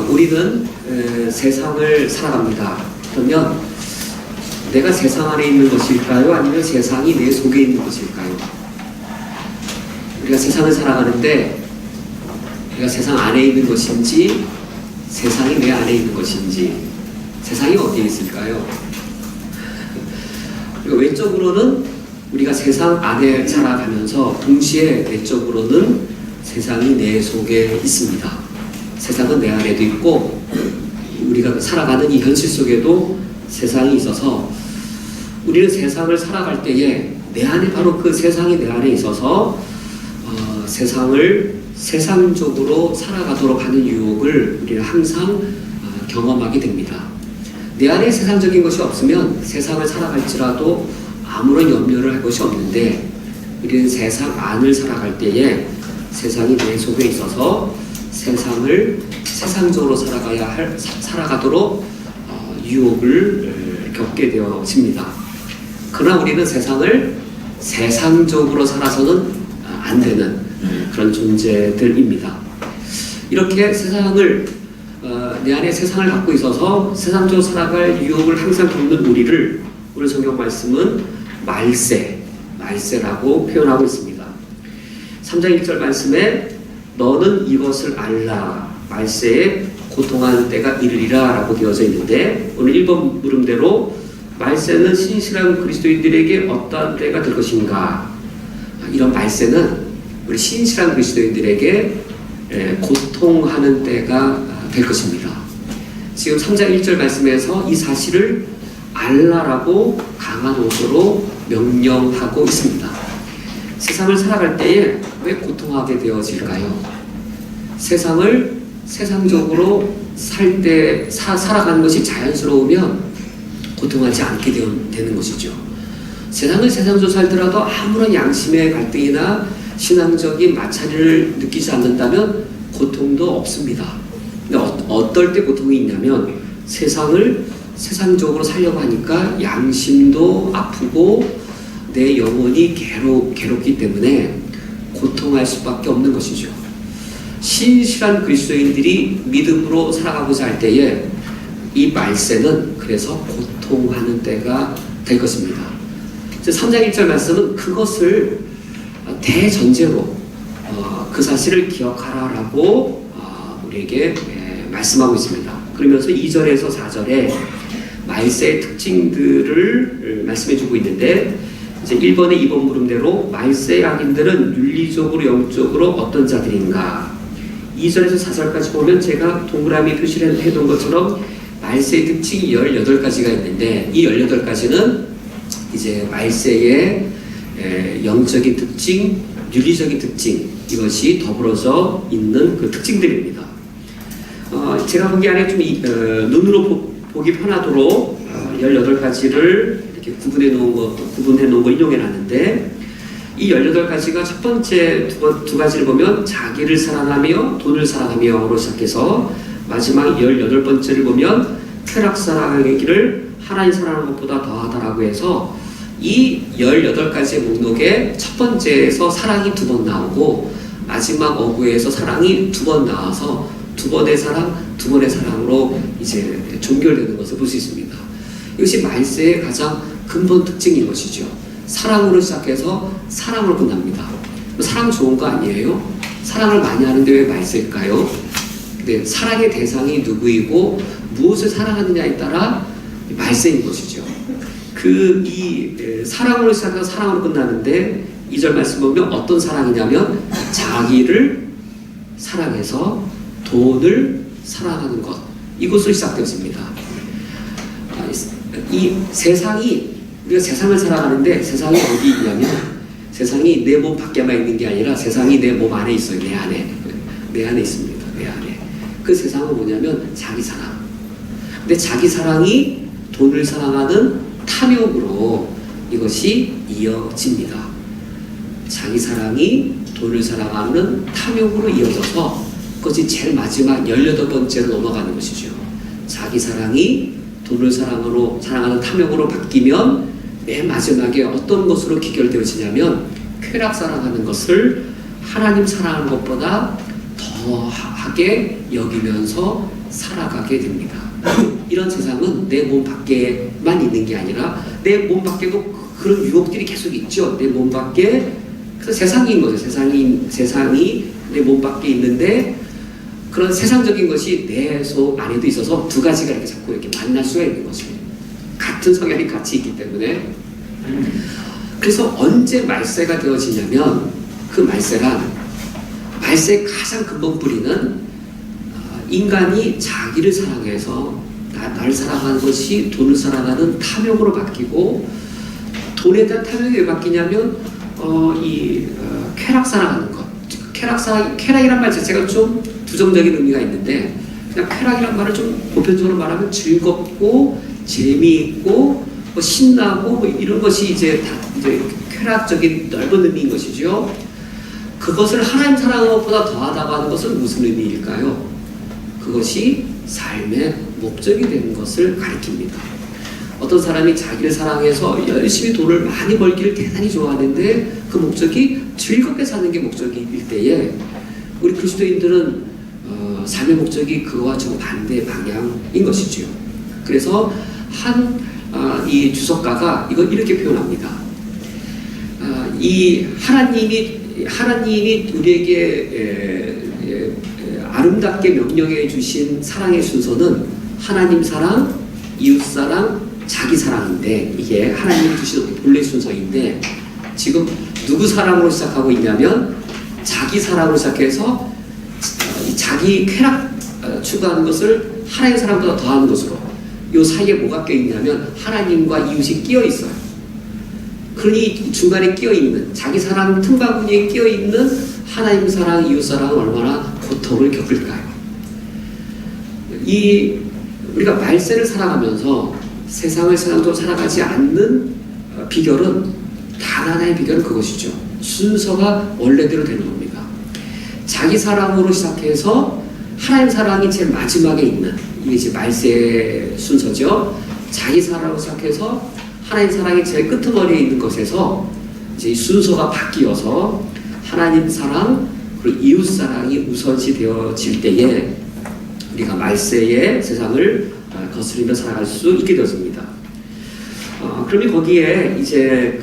우리는 세상을 살아갑니다. 그러면 내가 세상 안에 있는 것일까요? 아니면 세상이 내 속에 있는 것일까요? 우리가 세상을 살아가는데 우리가 세상 안에 있는 것인지 세상이 내 안에 있는 것인지, 세상이 어디에 있을까요? 외적으로는 우리가 세상 안에 살아가면서 동시에 내적으로는 세상이 내 속에 있습니다. 세상은 내 안에도 있고 우리가 살아가는 이 현실 속에도 세상이 있어서 우리는 세상을 살아갈 때에 내 안에 바로 그 세상이 내 안에 있어서 세상을 세상적으로 살아가도록 하는 유혹을 우리는 항상 경험하게 됩니다. 내 안에 세상적인 것이 없으면 세상을 살아갈지라도 아무런 염려를 할 것이 없는데, 우리는 세상 안을 살아갈 때에 세상이 내 속에 있어서 세상을 세상적으로 살아가도록 유혹을 겪게 되어집니다. 그러나 우리는 세상을 세상적으로 살아서는 안 되는 그런 존재들입니다. 이렇게 세상을 내 안에 세상을 갖고 있어서 세상적으로 살아갈 유혹을 항상 겪는 우리를 오늘 성경 말씀은 말세라고 표현하고 있습니다. 3장 1절 말씀에 너는 이것을 알라, 말세에 고통하는 때가 이르리라 라고 되어져 있는데, 오늘 1번 물음대로 말세는 신실한 그리스도인들에게 어떠한 때가 될 것인가? 이런 말세는 우리 신실한 그리스도인들에게 고통하는 때가 될 것입니다. 지금 3장 1절 말씀에서 이 사실을 알라라고 강한 옷으로 명령하고 있습니다. 세상을 살아갈 때에 왜 고통하게 되어질까요? 세상을 세상적으로 살아가는 것이 자연스러우면 고통하지 않게 되는 것이죠. 세상을 세상적으로 살더라도 아무런 양심의 갈등이나 신앙적인 마찰을 느끼지 않는다면 고통도 없습니다. 근데 어떨 때 고통이 있냐면 세상을 세상적으로 살려고 하니까 양심도 아프고 내 영혼이 괴롭기 때문에 고통할 수밖에 없는 것이죠. 신실한 그리스도인들이 믿음으로 살아가고자 할 때에 이 말세는 그래서 고통하는 때가 될 것입니다. 3장 1절 말씀은 그것을 대전제로 그 사실을 기억하라라고 우리에게 말씀하고 있습니다. 그러면서 2절에서 4절에 말세의 특징들을 말씀해주고 있는데, 이제 1번에 2번 물음대로 말세의 악인들은 윤리적으로 영적으로 어떤 자들인가? 2절에서 4절까지 보면 제가 동그라미 표시를 해둔 것처럼 말세의 특징이 18가지가 있는데, 이 18가지는 이제 말세의 영적인 특징, 윤리적인 특징, 이것이 더불어져 있는 그 특징들입니다. 제가 보기 안에 좀 눈으로 보기 편하도록 18가지를 이렇게 구분해 놓은 거 인용해 놨는데, 이 18가지가 첫 번째 두 가지를 보면 자기를 사랑하며 돈을 사랑하며로 시작해서 마지막 18번째를 보면 쾌락 사랑하기를 하나님 사랑하는 것보다 더하다라고 해서 이 18가지의 목록에 첫 번째에서 사랑이 2번 나오고 마지막 어구에서 사랑이 2번 나와서 두 번의 사랑으로 이제 종결되는 것을 볼 수 있습니다. 이것이 말세의 가장 근본 특징인 것이죠. 사랑으로 시작해서 사랑으로 끝납니다. 사랑 좋은 거 아니에요? 사랑을 많이 하는데 왜 말세일까요? 근데 사랑의 대상이 누구이고 무엇을 사랑하느냐에 따라 말세인 것이죠. 사랑으로 시작해서 사랑으로 끝나는데 2절 말씀 보면 어떤 사랑이냐면 자기를 사랑해서 돈을 사랑하는 것, 이것으로 시작되었습니다. 이 세상이, 우리가 세상을 살아가는데 세상이 어디 있냐면 세상이 내 몸 밖에만 있는 게 아니라 세상이 내 몸 안에 있어요. 내 안에 있습니다. 내 안에. 그 세상은 뭐냐면 자기 사랑. 근데 자기 사랑이 돈을 사랑하는 탐욕으로 이것이 이어집니다. 자기 사랑이 돈을 사랑하는 탐욕으로 이어져서 그것이 제일 마지막 18번째로 넘어가는 것이죠. 자기 사랑이 돈을 사랑하는 탐욕으로 바뀌면 맨 마지막에 어떤 것으로 귀결되어지냐면 쾌락 사랑하는 것을 하나님 사랑하는 것보다 거하게 여기면서 살아가게 됩니다. 이런 세상은 내 몸 밖에만 있는 게 아니라 내 몸 밖에도 그런 유혹들이 계속 있죠. 내 몸 밖에 그 세상인 거죠. 세상이 내 몸 밖에 있는데 그런 세상적인 것이 내 속 안에도 있어서 두 가지가 이렇게 자꾸 이렇게 만날 수가 있는 거죠. 같은 성향이 같이 있기 때문에. 그래서 언제 말세가 되어지냐면 그 말세의 가장 근본 뿌리는 인간이 자기를 사랑해서 나를 사랑하는 것이 돈을 사랑하는 탐욕으로 바뀌고, 돈에 대한 탐욕이 왜 바뀌냐면 쾌락 사랑하는 것. 쾌락이란 말 자체가 좀 부정적인 의미가 있는데, 그냥 쾌락이란 말을 좀 보편적으로 말하면 즐겁고 재미있고 신나고 이런 것이 이제 쾌락적인 넓은 의미인 것이죠. 그것을 하나님 사랑하는 것보다 더하다고 하는 것은 무슨 의미일까요? 그것이 삶의 목적이 되는 것을 가리킵니다. 어떤 사람이 자기를 사랑해서 열심히 돈을 많이 벌기를 대단히 좋아하는데 그 목적이 즐겁게 사는 게 목적일 때에, 우리 그리스도인들은 삶의 목적이 그와 정반대 방향인 것이지요. 그래서 이 주석가가 이걸 이렇게 표현합니다. 이 하나님이 우리에게 아름답게 명령해 주신 사랑의 순서는 하나님 사랑, 이웃 사랑, 자기 사랑인데, 이게 하나님이 주신 본래 순서인데, 지금 누구 사랑으로 시작하고 있냐면 자기 사랑으로 시작해서 자기 쾌락 추구하는 것을 하나님 사랑보다 더하는 것으로, 이 사이에 뭐가 껴있냐면 하나님과 이웃이 끼어있어요. 그러니 중간에 끼어있는, 자기 사랑 틈바구니에 끼어있는 하나님 사랑, 이웃 사랑은 얼마나 고통을 겪을까요? 우리가 말세를 살아가면서 세상을 세상적으로 살아가지 않는 비결은, 단 하나의 비결은 그것이죠. 순서가 원래대로 되는 겁니다. 자기 사랑으로 시작해서 하나님 사랑이 제일 마지막에 있는, 이게 이제 말세 순서죠. 자기 사랑으로 시작해서 하나님 사랑이 제일 끄트머리에 있는 것에서 이제 이 순서가 바뀌어서 하나님 사랑 그리고 이웃 사랑이 우선시 되어질 때에 우리가 말세의 세상을 거스르며 살아갈 수 있게 되었습니다. 그러면 거기에 이제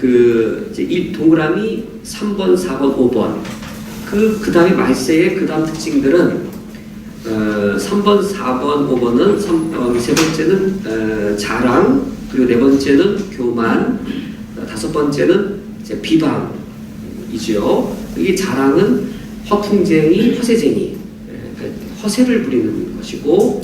동그라미 3번, 4번, 5번 그 다음에 말세의 그 다음 특징들은 3번, 4번, 5번은 세 번째는 자랑, 그리고 네 번째는 교만, 다섯 번째는 이제 비방이죠. 이 자랑은 허풍쟁이, 허세쟁이, 허세를 부리는 것이고,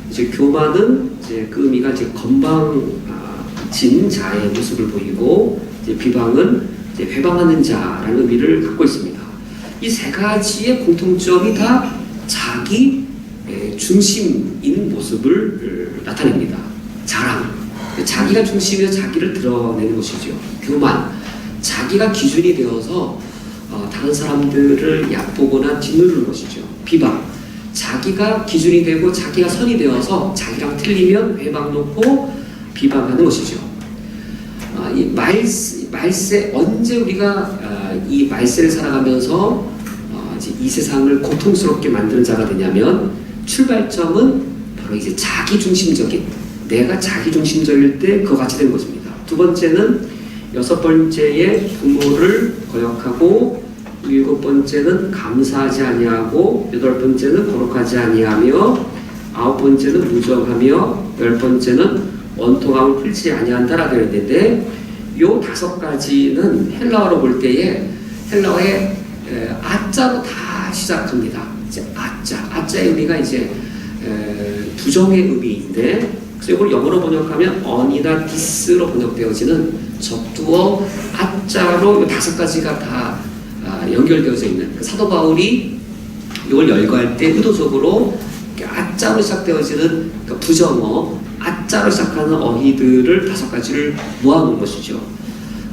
이제 교만은 이제 그 의미가 이제 건방진 자의 모습을 보이고, 이제 비방은 이제 회방하는 자라는 의미를 갖고 있습니다. 이 세 가지의 공통점이 다 자기 중심인 모습을 나타냅니다. 자랑, 자기가 중심에서 자기를 드러내는 것이죠. 교만, 자기가 기준이 되어서 다른 사람들을 얕보거나 짓누르는 것이죠. 비방, 자기가 기준이 되고 자기가 선이 되어서 자기랑 틀리면 회방 놓고 비방하는 것이죠. 이 말세, 언제 우리가 이 말세를 살아가면서 이제 이 세상을 고통스럽게 만드는 자가 되냐면, 출발점은 바로 이제 자기중심적인, 내가 자기중심적일 때 그와 같이 된 것입니다. 두 번째는 여섯 번째에 부모를 거역하고, 일곱 번째는 감사하지 아니하고, 여덟 번째는 거룩하지 아니하며, 아홉 번째는 무정하며, 열 번째는 원통함을 풀지 아니한다라 되어 있는데, 요 다섯 가지는 헬라어로 볼 때에 헬라어의 아자로 다 시작합니다. 이제 아자의 의미가 이제 부정의 의미인데, 그래서 이걸 영어로 번역하면 on이나 this로 번역되어지는 적두어 아자로 다섯 가지가 다 연결되어져 있는, 사도 바울이 이걸 열거할 때 의도적으로 아자로 시작되어지는 부정어, 아자로 시작하는 어휘들을 다섯 가지를 모아놓은 것이죠.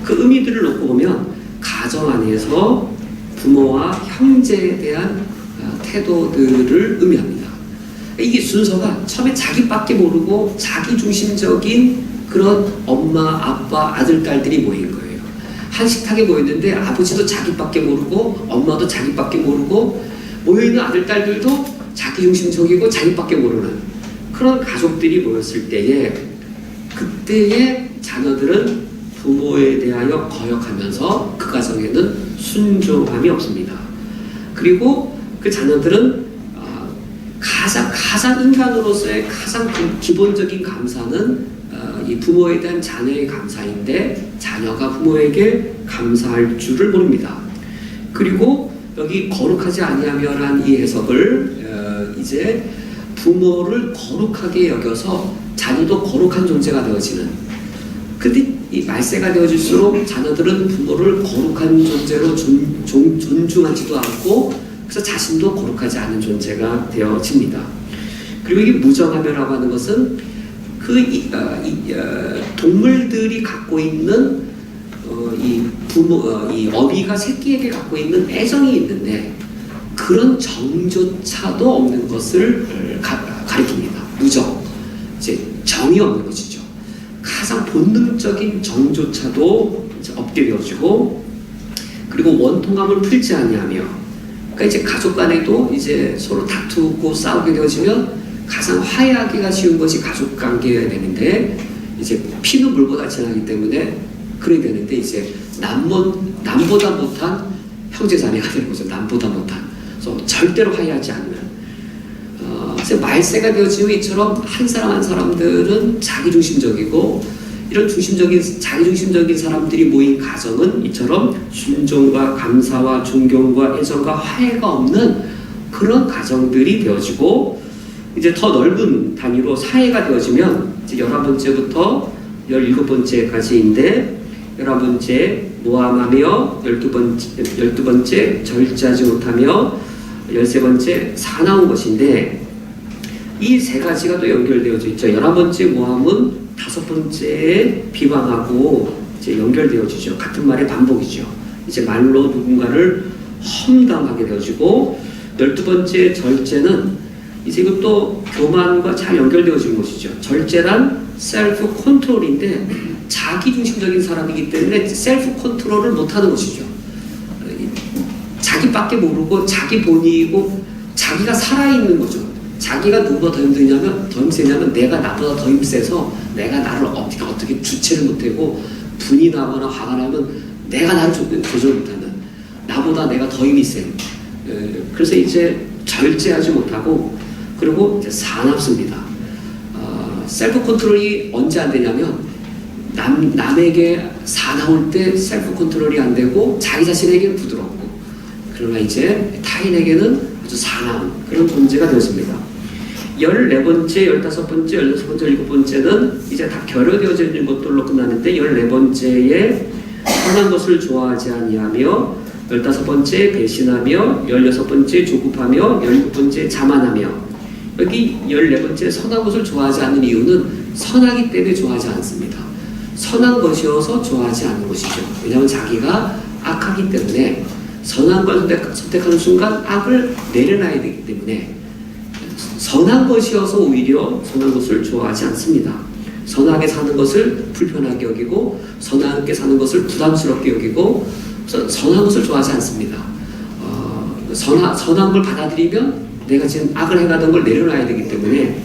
그 의미들을 놓고 보면 가정 안에서 부모와 형제에 대한 태도들을 의미합니다. 이게 순서가 처음에 자기밖에 모르고 자기중심적인 그런 엄마, 아빠, 아들, 딸들이 모인 거예요. 한 식탁에 모였는데 아버지도 자기밖에 모르고 엄마도 자기밖에 모르고 모여있는 아들, 딸들도 자기중심적이고 자기밖에 모르는 그런 가족들이 모였을 때에 그때의 자녀들은 부모에 대하여 거역하면서 그 가정에는 순종함이 없습니다. 그리고 그 자녀들은 가장 인간으로서의 가장 기본적인 감사는 이 부모에 대한 자녀의 감사인데 자녀가 부모에게 감사할 줄을 모릅니다. 그리고 여기 거룩하지 아니하며라는 이 해석을 이제 부모를 거룩하게 여겨서 자녀도 거룩한 존재가 되어지는. 근데 이 말세가 되어질수록 자녀들은 부모를 거룩한 존재로 존중하지도 않고 그래서 자신도 거룩하지 않은 존재가 되어집니다. 그리고 이 무정하며라고 하는 것은 동물들이 갖고 있는 이 어미가 새끼에게 갖고 있는 애정이 있는데 그런 정조차도 없는 것을 가리킵니다. 무정, 이제 정이 없는 것이죠. 가장 본능적인 정조차도 없게 되어지고 그리고 원통함을 풀지 아니하며 그러니까 이제 가족 간에도 이제 서로 다투고 싸우게 되어지면 가장 화해하기가 쉬운 것이 가족 관계여야 되는데 이제 피는 물보다 진하기 때문에 그래야 되는데 이제 남보다 못한 형제자매가 되는 거죠. 남보다 못한. 그래서 절대로 화해하지 않는. 그래서 말세가 되어지면 이처럼 한 사람 한 사람들은 자기중심적이고 이런 자기중심적인 사람들이 모인 가정은 이처럼 순종과 감사와 존경과 애정과 화해가 없는 그런 가정들이 되어지고 이제 더 넓은 단위로 사회가 되어지면 이제 11번째부터 17번째까지인데 11번째 모함하며 12번째 절제하지 못하며 13번째 사나운 것인데 이 세 가지가 또 연결되어져 있죠. 11번째 모함은 5번째에 비방하고 이제 연결되어지죠. 같은 말의 반복이죠. 이제 말로 누군가를 험담하게 되어지고 12번째 절제는 이제 이것도 교만과 잘 연결되어진 것이죠. 절제란 셀프 컨트롤인데 자기중심적인 사람이기 때문에 셀프 컨트롤을 못하는 것이죠. 자기밖에 모르고 자기 본의이고 자기가 살아있는 거죠. 자기가 누구보다 더 힘세냐면 내가 나보다 더 힘세서 내가 나를 어떻게 주체를 못하고 분이 나거나 화가 나면 내가 나를 조절 못하는 나보다 내가 더 힘이 센 그래서 이제 절제하지 못하고 그리고 이제 사납습니다. 셀프 컨트롤이 언제 안 되냐면 남에게 사나울 때 셀프 컨트롤이 안 되고 자기 자신에게는 부드럽고 그러나 이제 타인에게는 아주 사나운 그런 존재가 되었습니다. 14번째, 15번째, 16번째, 17번째는 이제 다 결여되어져 있는 것들로 끝나는데 14번째에 선한 것을 좋아하지 아니하며 15번째 배신하며 16번째 조급하며 17번째 자만하며 여기 14번째 선한 것을 좋아하지 않는 이유는 선하기 때문에 좋아하지 않습니다. 선한 것이어서 좋아하지 않는 것이죠. 왜냐하면 자기가 악하기 때문에 선한 걸 선택하는 순간 악을 내려놔야 되기 때문에 선한 것이어서 오히려 선한 것을 좋아하지 않습니다. 선하게 사는 것을 불편하게 여기고 선하게 사는 것을 부담스럽게 여기고 선한 것을 좋아하지 않습니다. 선한 걸 받아들이면 내가 지금 악을 해가던 걸 내려놔야 되기 때문에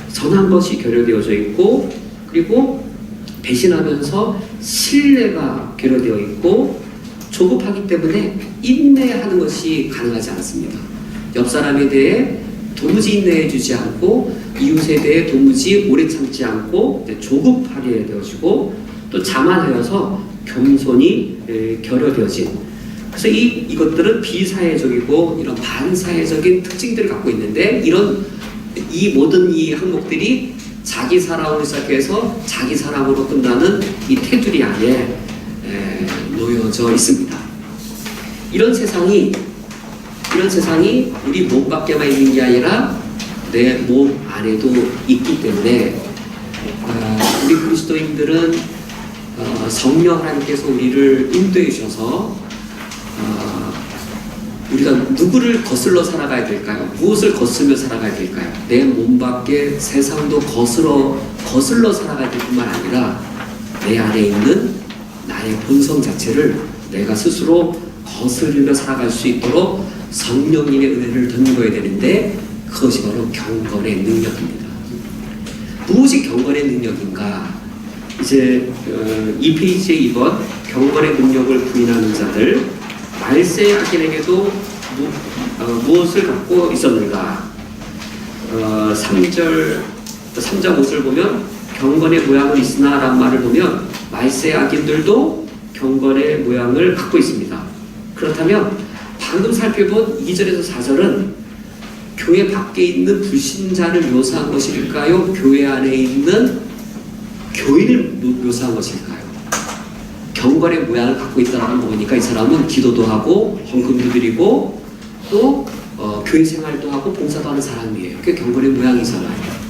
선한 것이 결여되어져 있고 그리고 배신하면서 신뢰가 결여되어 있고 조급하기 때문에 인내하는 것이 가능하지 않습니다. 옆 사람에 대해 도무지 인내해 주지 않고 이웃에 대해 도무지 오래 참지 않고 조급하게 되어지고 또 자만하여서 겸손이 결여되어진 그래서 이것들은 비사회적이고 이런 반사회적인 특징들을 갖고 있는데 이 모든 이 항목들이 자기 사랑으로 시작해서 자기 사랑으로 끝나는 이 테두리 안에 놓여져 있습니다. 이런 세상이 우리 몸 밖에만 있는 게 아니라 내 몸 안에도 있기 때문에 우리 그리스도인들은 성령 하나님께서 우리를 인도해 주셔서 우리가 누구를 거슬러 살아가야 될까요? 무엇을 거슬며 살아가야 될까요? 내 몸 밖에 세상도 거슬러 살아가야 될 뿐만 아니라 내 안에 있는 나의 본성 자체를 내가 스스로 거스르며 살아갈 수 있도록 성령님의 은혜를 덧입어야 되는데 그것이 바로 경건의 능력입니다. 무엇이 경건의 능력인가? 이제 이 페이지에 2번 경건의 능력을 부인하는 자들 말세 악인에게도 무엇을 갖고 있었는가? 3장 5절 보면 경건의 모양은 있으나 라는 말을 보면 말세 악인들도 경건의 모양을 갖고 있습니다. 그렇다면 방금 살펴본 2절에서 4절은 교회 밖에 있는 불신자를 묘사한 것일까요? 교회 안에 있는 교인을 묘사한 것일까요? 경건의 모양을 갖고 있다는 거 보니까 이 사람은 기도도 하고 헌금도 드리고 또 교회 생활도 하고 봉사도 하는 사람이에요. 그게 경건의 모양이잖아요.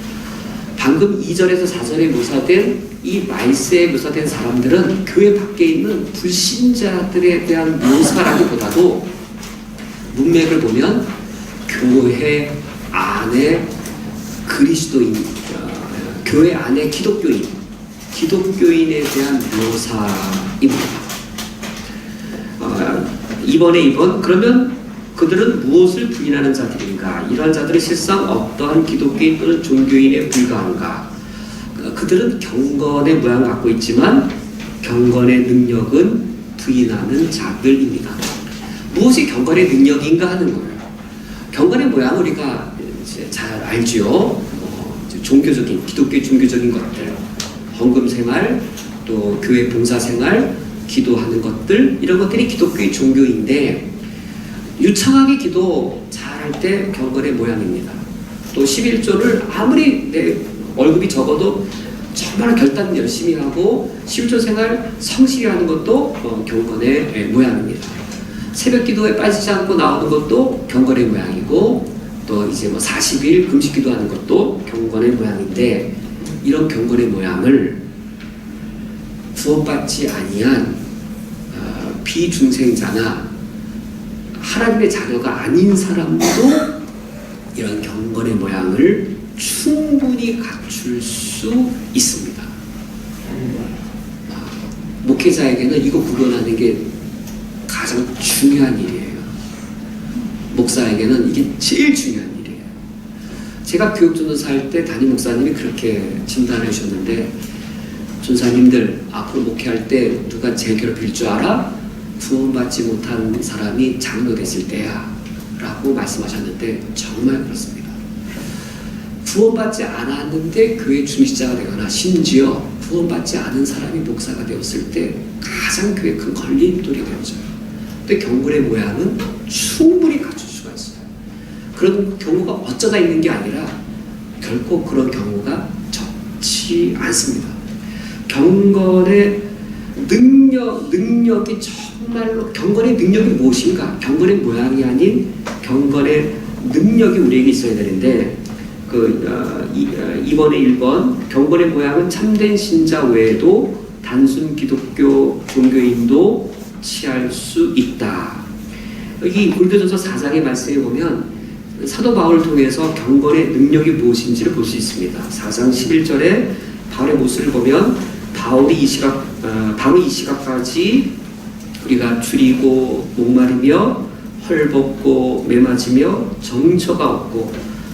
방금 2절에서 4절에 묘사된 이 말세에 묘사된 사람들은 교회 밖에 있는 불신자들에 대한 묘사라기보다도 문맥을 보면 교회 안에 그리스도인, 교회 안에 기독교인에 대한 묘사입니다. 이번에 2번 그러면 그들은 무엇을 부인하는 자들인가? 이러한 자들은 실상 어떠한 기독교인 또는 종교인에 불과한가? 그들은 경건의 모양을 갖고 있지만 경건의 능력은 부인하는 자들입니다. 무엇이 경건의 능력인가 하는 거예요. 경건의 모양 우리가 이제 잘 알죠. 종교적인, 기독교의 종교적인 것들, 헌금 생활, 또 교회 봉사 생활, 기도하는 것들, 이런 것들이 기독교의 종교인데 유창하게 기도 잘할 때 경건의 모양입니다. 또 11조를 아무리 내 월급이 적어도 정말 결단 열심히 하고 11조 생활 성실히 하는 것도 경건의 모양입니다. 새벽 기도에 빠지지 않고 나오는 것도 경건의 모양이고 또 이제 40일 금식 기도하는 것도 경건의 모양인데 이런 경건의 모양을 구원받지 아니한 비중생자나 하나님의 자녀가 아닌 사람도 이런 경건의 모양을 충분히 갖출 수 있습니다. 목회자에게는 이거 구분하는 게 가장 중요한 일이에요. 목사에게는 이게 제일 중요한 일이에요. 제가 교육전도사 할 때 담임 목사님이 그렇게 진단해 주셨는데 전사님들 앞으로 목회할 때 누가 제일 괴롭힐 줄 알아? 구원받지 못한 사람이 장로 됐을 때야 라고 말씀하셨는데 정말 그렇습니다. 구원받지 않았는데 교회 중직자가 되거나 심지어 구원받지 않은 사람이 목사가 되었을 때 가장 교회에 큰 걸림돌이 되어져요. 근데 경건의 모양은 충분히 갖출 수가 있어요. 그런 경우가 어쩌다 있는 게 아니라 결코 그런 경우가 적지 않습니다. 경건의 능력이 정말로 경건의 능력이 무엇인가? 경건의 모양이 아닌 경건의 능력이 우리에게 있어야 되는데 이번에 1번 경건의 모양은 참된 신자 외에도 단순 기독교 종교인도 취할 수 있다. 여기 고린도전서 4장의 말씀에 보면 사도 바울을 통해서 경건의 능력이 무엇인지를 볼 수 있습니다. 4장 11절에 바울의 모습을 보면 바울이 이 시각까지 우리가 줄이고 목마르며 헐벗고 매맞으며 정처가 없고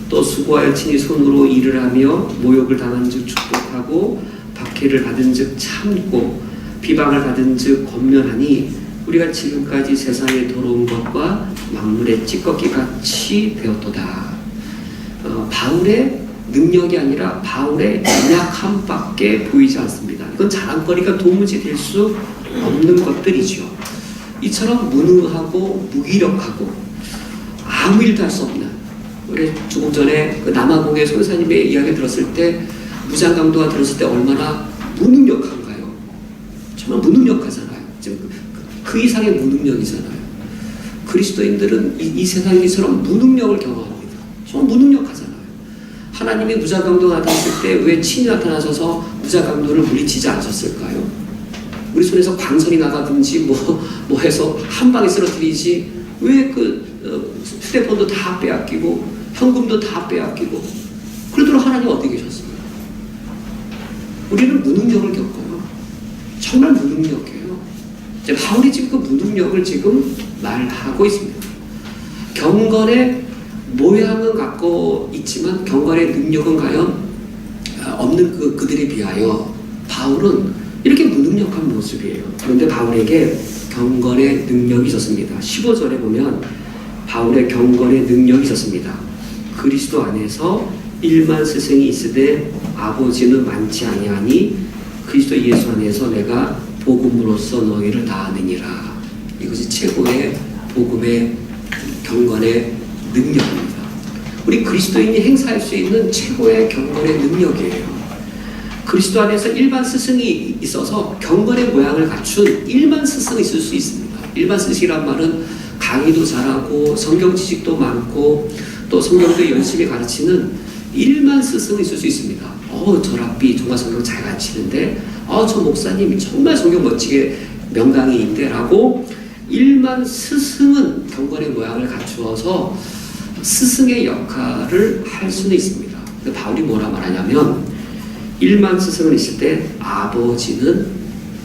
또 수고하여 친히 손으로 일을 하며 모욕을 당한 즉 축복하고 박해를 받은 즉 참고 비방을 받은 즉 권면하니 우리가 지금까지 세상의 더러운 것과 만물의 찌꺼기 같이 되었도다. 바울의 능력이 아니라 바울의 연약함밖에 보이지 않습니다. 이건 자랑거리가 도무지 될 수 없는 것들이죠. 이처럼 무능하고 무기력하고 아무 일도 할 수 없는 우리 조금 전에 그 남아공의 선사님의 이야기 들었을 때 무장강도가 들었을 때 얼마나 무능력한가요? 정말 무능력하잖아요. 지금 그 이상의 무능력이잖아요. 그리스도인들은 이 세상에처럼 무능력을 경험합니다. 정말 무능력하잖아요. 하나님이 무장강도가 나타났을 때 왜 친히 나타나셔서 무장강도를 물리치지 않으셨을까요? 우리 손에서 광선이 나가든지 뭐 해서 한 방에 쓰러뜨리지 왜 휴대폰도 다 빼앗기고 현금도 다 빼앗기고 그러도록 하나님 어디 계셨어요? 우리는 무능력을 겪어요. 정말 무능력해요. 바울이 지금 그 무능력을 지금 말하고 있습니다. 경건의 모양은 갖고 있지만 경건의 능력은 과연 없는 그들에 비하여 바울은 이렇게 무능력한 모습이에요. 그런데 바울에게 경건의 능력이 있었습니다. 15절에 보면 바울의 경건의 능력이 있었습니다. 그리스도 안에서 일만 스승이 있으되 아버지는 많지 아니하니 그리스도 예수 안에서 내가 복음으로써 너희를 다하느니라. 이것이 최고의 복음의 경건의 능력입니다. 우리 그리스도인이 행사할 수 있는 최고의 경건의 능력이에요. 그리스도 안에서 일반 스승이 있어서 경건의 모양을 갖춘 일반 스승이 있을 수 있습니다. 일반 스승이란 말은 강의도 잘하고 성경 지식도 많고 또 성경도 열심히 가르치는 일반 스승이 있을 수 있습니다. 저 랍비 정말 성경 잘 가르치는데 저 목사님 정말 성경 멋지게 명강의인데 라고 일반 스승은 경건의 모양을 갖추어서 스승의 역할을 할 수는 있습니다. 근데 바울이 뭐라 말하냐면 일만 스승은 있을 때 아버지는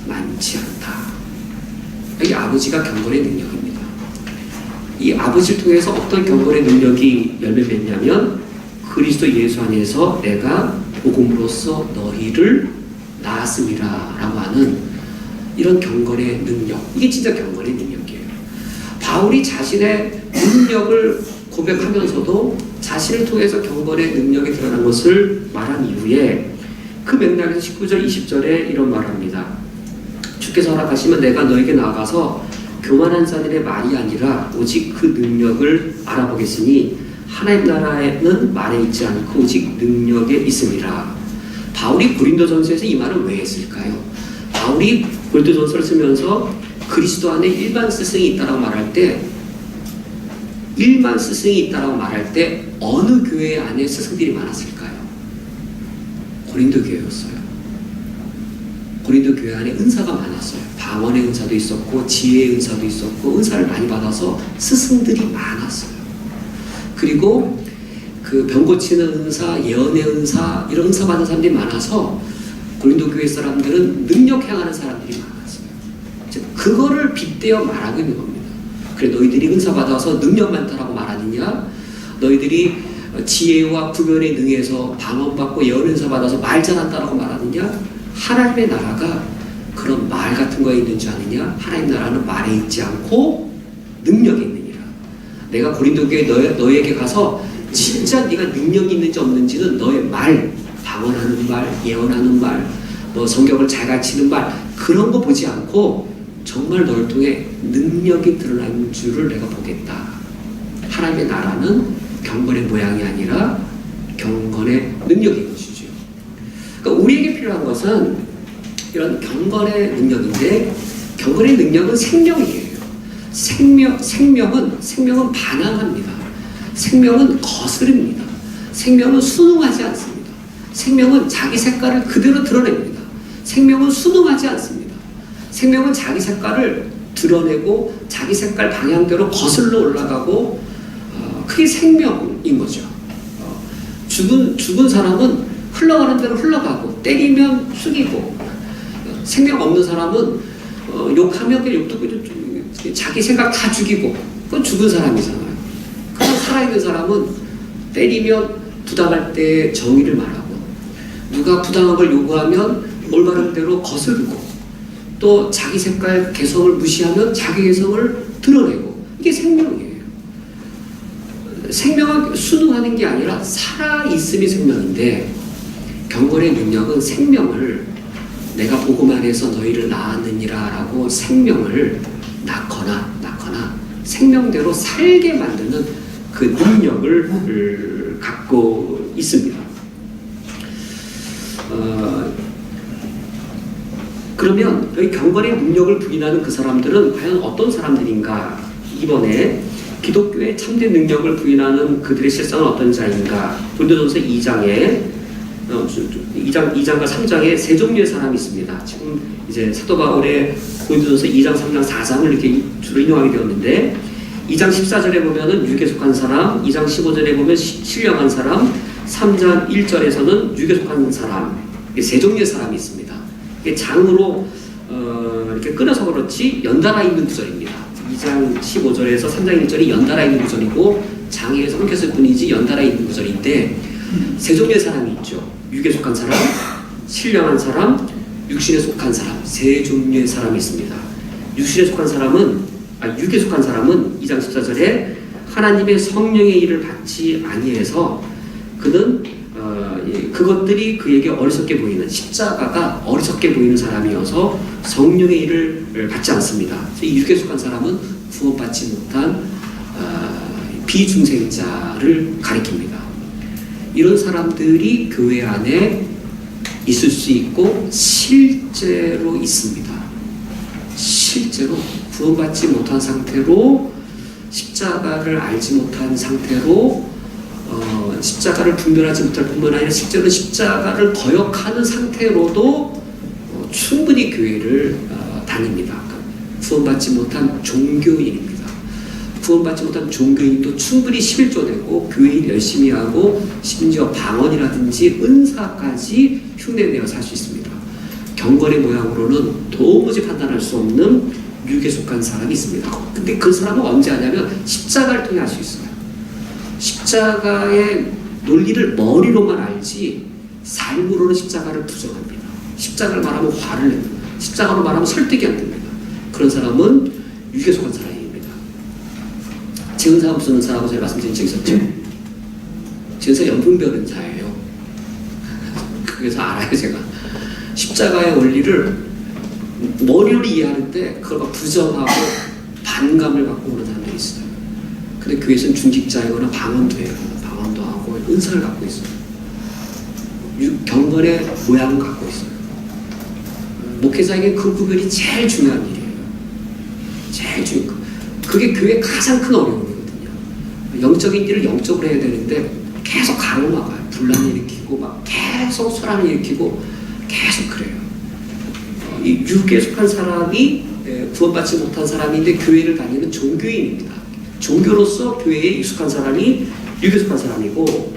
많지 않다. 이 아버지가 경건의 능력입니다. 이 아버지를 통해서 어떤 경건의 능력이 열매 맺냐면 그리스도 예수 안에서 내가 복음으로써 너희를 낳았음이라 라고 하는 이런 경건의 능력. 이게 진짜 경건의 능력이에요. 바울이 자신의 능력을 고백하면서도 자신을 통해서 경건의 능력이 드러난 것을 말한 이후에 그 맥락에서 19절 20절에 이런 말합니다. 주께서 허락하시면 내가 너에게 나아가서 교만한 자들의 말이 아니라 오직 그 능력을 알아보겠으니 하나님 나라에는 말에 있지 않고 오직 능력에 있음이라. 바울이 고린도전서에서 이 말을 왜 했을까요? 바울이 고린도전서를 쓰면서 그리스도 안에 일반 스승이 있다라고 말할 때 일반 스승이 있다라고 말할 때 어느 교회 안에 스승들이 많았을까요? 고린도 교회였어요. 고린도 교회 안에 은사가 많았어요. 방언의 은사도 있었고 지혜의 은사도 있었고 은사를 많이 받아서 스승들이 많았어요. 그리고 그 병 고치는 은사, 예언의 은사 이런 은사 받은 사람들이 많아서 고린도 교회 사람들은 능력 행하는 사람들이 많았어요. 그거를 빗대어 말하고 있는 겁니다. 그래 너희들이 은사 받아서 능력 많다라고 말하느냐? 너희들이 지혜와 구별에 능해서 방언받고 예언 은사 받아서 말 잘한다라고 말하느냐? 하나님의 나라가 그런 말 같은 거에 있는 줄 아느냐? 하나님 나라는 말에 있지 않고 능력에 있느니라. 내가 고린도 교회 너희에게 가서 진짜 네가 능력이 있는지 없는지는 너의 말, 방언하는 말, 예언하는 말, 뭐 성경을 잘 가르치는 말 그런 거 보지 않고 정말 너를 통해 능력이 드러난 줄을 내가 보겠다. 하나님의 나라는 경건의 모양이 아니라 경건의 능력인 것이죠. 그러니까 우리에게 필요한 것은 이런 경건의 능력인데 경건의 능력은 생명이에요. 생명은 반항합니다. 생명은 거스릅니다. 생명은 순응하지 않습니다. 생명은 자기 색깔을 그대로 드러냅니다. 생명은 순응하지 않습니다. 생명은 자기 색깔을 드러내고 자기 색깔 방향대로 거슬러 올라가고 그게 생명인 거죠. 죽은 사람은 흘러가는 대로 흘러가고 때리면 숙이고 생명 없는 사람은 욕하면 그 욕도 자기 생각 다 죽이고 그건 죽은 사람이잖아요. 그럼 살아있는 사람은 때리면 부당할 때 정의를 말하고 누가 부당한 걸 요구하면 올바른 대로 거스르고 또 자기 색깔 개성을 무시하면 자기 개성을 드러내고 이게 생명이에요. 생명은 순응하는 게 아니라 살아있음이 생명인데 경건의 능력은 생명을 내가 복음 안에서 너희를 낳았느니라 라고 생명을 낳거나 생명대로 살게 만드는 그 능력을 갖고 있습니다. 그러면 여기 경건의 능력을 부인하는 그 사람들은 과연 어떤 사람들인가? 이번에 기독교의 참된 능력을 부인하는 그들의 실상은 어떤 자인가? 고린도전서 2장과 3장에 세 종류의 사람이 있습니다. 지금 이제 사도 바울의 고린도전서 2장, 3장, 4장을 이렇게 주로 인용하게 되었는데 2장 14절에 보면은 육에 속한 사람, 2장 15절에 보면 신령한 사람, 3장 1절에서는 육에 속한 사람, 세 종류의 사람이 있습니다. 이게 장으로 이렇게 끊어서 그렇지 연달아 있는 구절입니다. 2장 15절에서 3장 1절이 연달아 있는 구절이고 장애에서 끊겼을 뿐이지 연달아 있는 구절인데 세 종류의 사람이 있죠. 육에 속한 사람, 신령한 사람, 육신에 속한 사람, 세 종류의 사람이 있습니다. 육에 속한 사람은 2장 14절에 하나님의 성령의 일을 받지 아니해서 그는 그것들이 그에게 어리석게 보이는 십자가가 어리석게 보이는 사람이어서 성령의 일을 받지 않습니다. 이 육에 속한 사람은 구원받지 못한 비중생자를 가리킵니다. 이런 사람들이 교회 안에 있을 수 있고 실제로 있습니다. 실제로 구원받지 못한 상태로 십자가를 알지 못한 상태로 십자가를 분별하지 못할 뿐만 아니라 실제로 십자가를 거역하는 상태로도 충분히 교회를 다닙니다. 구원받지 못한 종교인입니다. 구원받지 못한 종교인도 충분히 11조 되고 교회일 열심히 하고 심지어 방언이라든지 은사까지 흉내내어 살 수 있습니다. 경건의 모양으로는 도무지 판단할 수 없는 육에 속한 사람이 있습니다. 근데 그 사람은 언제 하냐면 십자가를 통해 할 수 있어요. 십자가의 논리를 머리로만 알지 삶으로는 십자가를 부정합니다. 십자가를 말하면 화를 냅니다. 십자가로 말하면 설득이 안 됩니다. 그런 사람은 육에 속한 사람입니다. 재은사업 쓰는 사람하고 제가 말씀드린 적 있었죠? 재은사 연분별은사예요. 그래서 알아요 제가. 십자가의 원리를 머리로 이해하는데 그걸 막 부정하고 반감을 갖고 오는 사람들이 있어요. 근데 교회에서는 중직자이거나 방언도 해요. 방언도 하고 은사를 갖고 있어요. 경건의 모양을 갖고 있어요. 목회자에게 그 구별이 제일 중요한 일이에요. 제일 중요한 그게 교회의 가장 큰 어려움이거든요. 영적인 일을 영적으로 해야 되는데 계속 가로막아요. 분란을 일으키고 막 계속 소란을 일으키고 계속 그래요. 이 육에 속한 사람이 구원받지 못한 사람인데 교회를 다니는 종교인입니다. 종교로서 교회에 익숙한 사람이 육에 속한 사람이고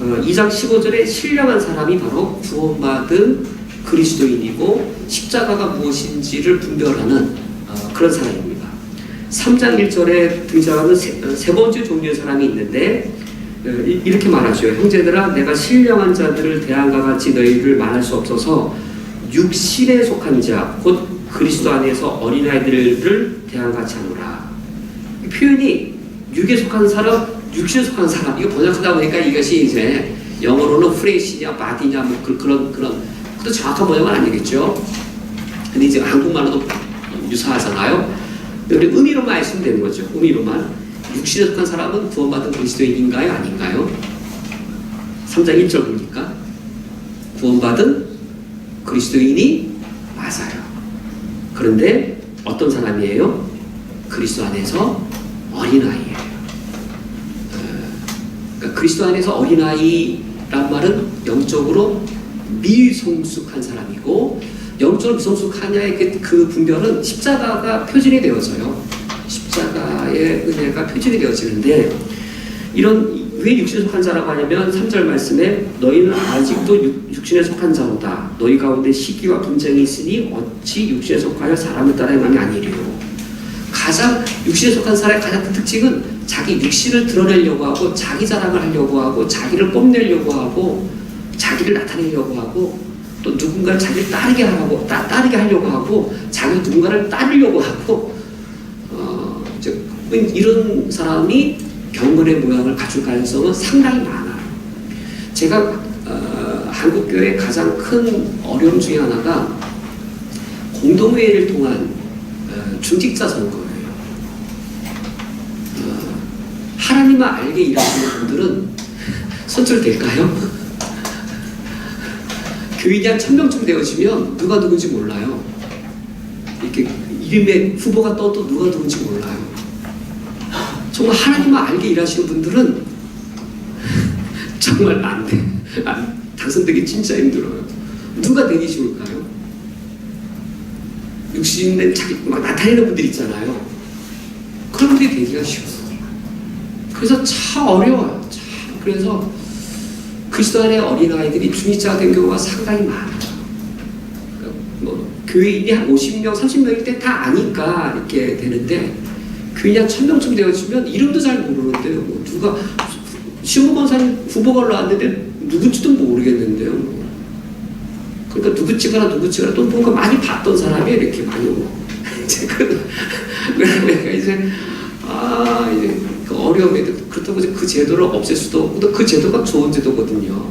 2장 15절에 신령한 사람이 바로 구원받은 그리스도인이고 십자가가 무엇인지를 분별하는 그런 사람입니다. 3장 1절에 등장하는 세 번째 종류의 사람이 있는데 이렇게 말하죠. 형제들아 내가 신령한 자들을 대항과 같이 너희를 말할 수 없어서 육신에 속한 자 곧 그리스도 안에서 어린아이들을 대항같이 하노라. 표현이 육에 속한 사람, 육신에 속한 사람 이거 번역하다 보니까 이것이 이제 영어로는 프레시냐 바디냐 뭐 그런 그것도 정확한 번역은 아니겠죠. 근데 이제 한국말로도 유사하잖아요. 우리 의미로만 알시면 되는 거죠. 의미로만 육신에 속한 사람은 구원받은 그리스도인인가요? 아닌가요? 3장 1절 보니까 구원받은 그리스도인이 맞아요. 그런데 어떤 사람이에요? 그리스도 안에서 어린아이예요. 그러니까 그리스도 안에서 어린아이란 말은 영적으로 미성숙한 사람이고 영적으로 미성숙하냐의 그 분별은 십자가가 표준이 되어져요. 십자가의 은혜가 표준이 되어지는데 이런 왜 육신에 속한 자라고 하냐면 3절 말씀에 너희는 아직도 육신에 속한 자로다. 너희 가운데 시기와 분쟁이 있으니 어찌 육신에 속하여 사람을 따라 행함이 아니리요. 가장 육신에 속한 사람의 가장 큰 특징은 자기 육신을 드러내려고 하고 자기 자랑을 하려고 하고 자기를 뽐내려고 하고 자기를 나타내려고 하고 또 누군가를 자기를 따르게 하려고 하고 자기 누군가를 따르려고 하고 이런 사람이 경건의 모양을 갖출 가능성은 상당히 많아요. 제가 한국교회의 가장 큰 어려움 중에 하나가 공동회의를 통한 중직자 선거예요. 하나님만 알게 일하시는 분들은 선출될까요? 교인이 한 1000명쯤 되어지면 누가 누군지 몰라요. 이렇게 이름에 후보가 떠도 누가 누군지 몰라요. 정말 하나님만 알게 일하시는 분들은 정말 안 돼. 당선되기 진짜 힘들어요. 누가 되기 좋을까요? 육신에 자기 막 나타내는 분들 있잖아요. 그런 분들이 되기가 쉬워요. 그래서 참 어려워요. 참. 그래서 그리스도 안에 어린아이들이 중직자가 된 경우가 상당히 많아요. 뭐 교회인이 한 50명, 30명일 때 다 아니까 이렇게 되는데 교인이 한 1000명쯤 되어지면 이름도 잘 모르는데요. 뭐 누가 시무권사님 후보가 올라왔는데 누군지도 모르겠는데요. 그러니까 누구 찍어라 또 뭔가 많이 봤던 사람이 이렇게 많이 오고 그러니까 이제 어려움이 그렇다고 그 제도를 없앨 수도 없고 또 그 제도가 좋은 제도거든요.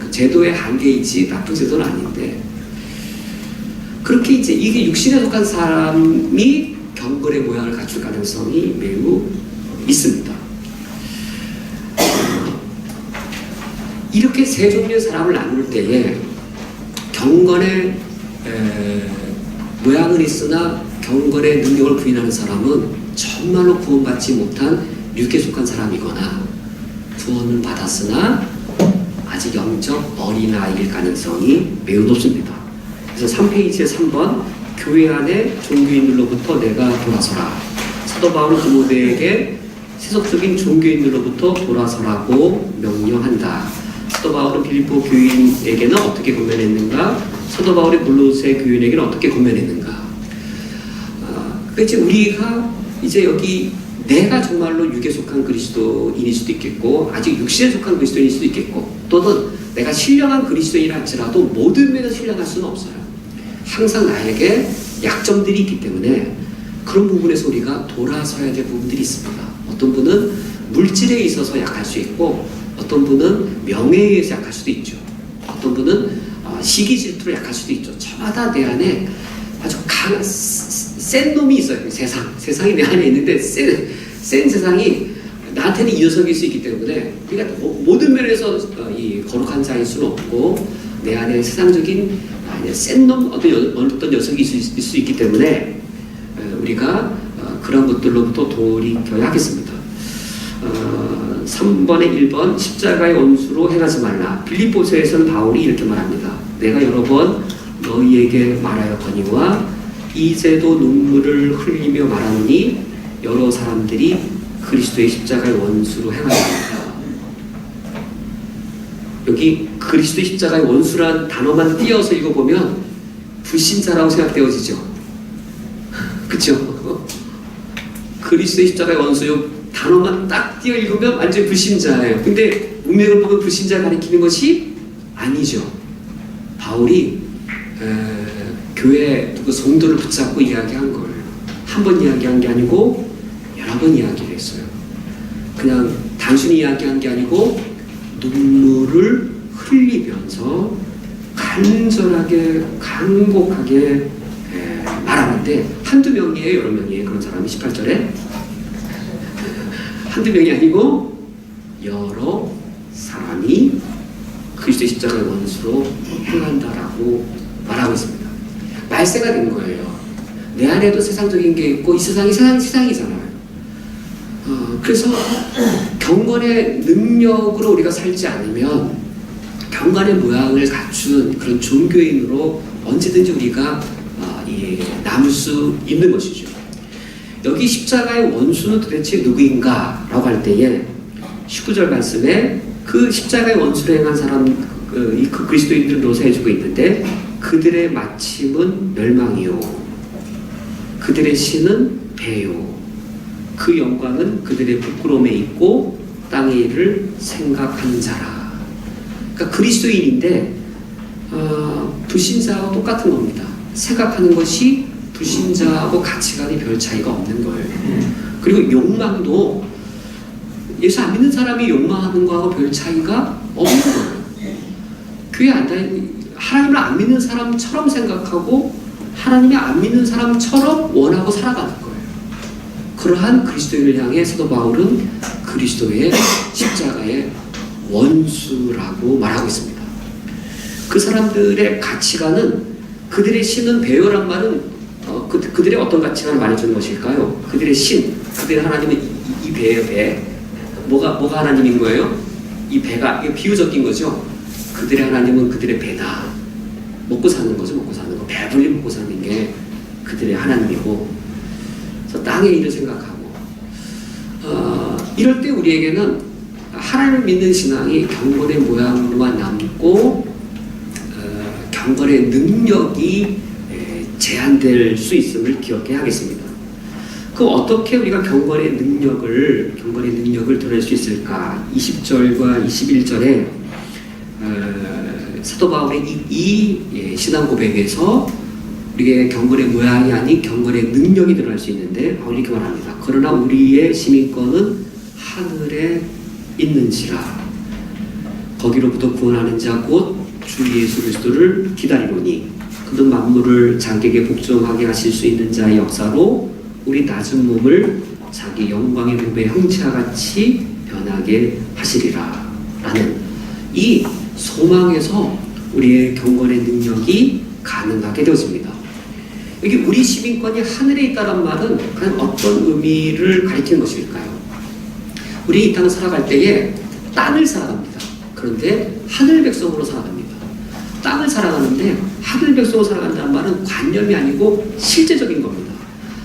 그 제도의 한계이지 나쁜 제도는 아닌데 그렇게 이제 이게 육신에 속한 사람이 경건의 모양을 갖출 가능성이 매우 있습니다. 이렇게 세 종류의 사람을 나눌 때에 경건의 모양은 있으나 경건의 능력을 부인하는 사람은 정말로 구원받지 못한 육에 속한 사람이거나 구원을 받았으나 아직 영적 어린아이일 가능성이 매우 높습니다. 그래서 3페이지에 3번 교회 안에 종교인들로부터 내가 돌아서라. 사도 바울은 디모데에게 세속적인 종교인들로부터 돌아서라고 명령한다. 사도 바울은 빌립보 교인에게는 어떻게 권면했는가? 사도 바울이 골로새 교인에게는 어떻게 권면했는가? 그러니까 이제 우리가 이제 여기 내가 정말로 육에 속한 그리스도인일 수도 있겠고 아직 육신에 속한 그리스도인일 수도 있겠고 또는 내가 신령한 그리스도인이라 할지라도 모든 면에서 신령할 수는 없어요. 항상 나에게 약점들이 있기 때문에 그런 부분에서 우리가 돌아서야 될 부분들이 있습니다. 어떤 분은 물질에 있어서 약할 수 있고 어떤 분은 명예에 의해서 약할 수도 있죠. 어떤 분은 시기 질투로 약할 수도 있죠. 저마다 내 안에 아주 센 놈이 있어요. 세상이 내 안에 있는데 센 세상이 나한테는 이 녀석일 수 있기 때문에 그러니까 모든 면에서 이 거룩한 자일 수는 없고 내 안에 세상적인 센 놈 어떤 녀석이 있을 수 있기 때문에 우리가 그런 것들로부터 돌이켜야 하겠습니다. 3번에 1번 십자가의 원수로 행하지 말라. 빌립보서에서는 바울이 이렇게 말합니다. 내가 여러 번 너희에게 말하였거니와 이제도 눈물을 흘리며 말하노니 여러 사람들이 그리스도의 십자가의 원수로 행하였습니다. 여기 그리스도의 십자가의 원수란 단어만 띄어서 읽어보면 불신자라고 생각되어지죠. 그렇죠? 그리스도의 십자가의 원수요 단어만 딱 띄어 읽으면 완전 불신자예요. 근데 문맥을 보면 불신자를 가리키는 것이 아니죠. 바울이 교회 그 성도를 붙잡고 이야기한 거예요. 한 번 이야기한 게 아니고 여러 번 이야기를 했어요. 그냥 단순히 이야기한 게 아니고 눈물을 흘리면서 간절하게 간곡하게 말하는데 한두 명이에요, 여러 명이에요. 그런 사람이 18절에 한두 명이 아니고 여러 사람이 그리스도의 십자가의 원수로 행한다라고 말하고 있습니다. 말세가 된 거예요. 내 안에도 세상적인 게 있고 이 세상이잖아요. 그래서 경건의 능력으로 우리가 살지 않으면 경건의 모양을 갖춘 그런 종교인으로 언제든지 우리가 남을 수 있는 것이죠. 여기 십자가의 원수는 도대체 누구인가? 라고 할 때에 19절 말씀에 그 십자가의 원수로 행한 사람 그 그리스도인들을 묘사해주고 있는데 그들의 마침은 멸망이요 그들의 신은 배요 그 영광은 그들의 부끄러움에 있고 땅의 일을 생각하는 자라. 그러니까 그리스도인인데 불신자와 똑같은 겁니다. 생각하는 것이 불신자하고 가치관이 별 차이가 없는 거예요. 그리고 욕망도 예수 안 믿는 사람이 욕망하는 거하고 별 차이가 없는 거예요. 교회 안 다니는 하나님을 안 믿는 사람처럼 생각하고 하나님이 안 믿는 사람처럼 원하고 살아가는 거예요. 그러한 그리스도인을 향해 사도 바울은 그리스도의 십자가의 원수라고 말하고 있습니다. 그 사람들의 가치관은 그들의 신은 배요란 말은 그들의 어떤 가치관을 말해주는 것일까요? 그들의 신, 그들의 하나님은 이 배예요, 배. 뭐가 하나님인 거예요? 이 배가 이게 비유적인 거죠. 그들의 하나님은 그들의 배다. 먹고 사는 거죠, 먹고 사는 거. 배불리 먹고 사는 게 그들의 하나님이고, 그래서 땅의 일을 생각하고, 이럴 때 우리에게는 하나님을 믿는 신앙이 경건의 모양으로만 남고, 경건의 능력이 제한될 수 있음을 기억해야 하겠습니다. 그럼 어떻게 우리가 경건의 능력을 드러낼 수 있을까? 20절과 21절에 사도 바울의 이 신앙 고백에서 우리의 경건의 모양이 아닌 경건의 능력이 드러날 수 있는데 바울이 이렇게 말합니다. 그러나 우리의 시민권은 하늘에 있는지라. 거기로부터 구원하는 자 곧 주 예수 그리스도를 기다리노니 그는 만물을 자기에게 복종하게 하실 수 있는 자의 역사로 우리 낮은 몸을 자기 영광의 몸의 형체와 같이 변하게 하시리라. 라는 이 소망에서 우리의 경건의 능력이 가능하게 되었습니다. 여기 우리 시민권이 하늘에 있다는 말은 과연 어떤 의미를 가리키는 것일까요? 우리 이 땅을 살아갈 때에 땅을 살아갑니다. 그런데 하늘 백성으로 살아갑니다. 땅을 살아가는데 하늘 백성으로 살아간다는 말은 관념이 아니고 실제적인 겁니다.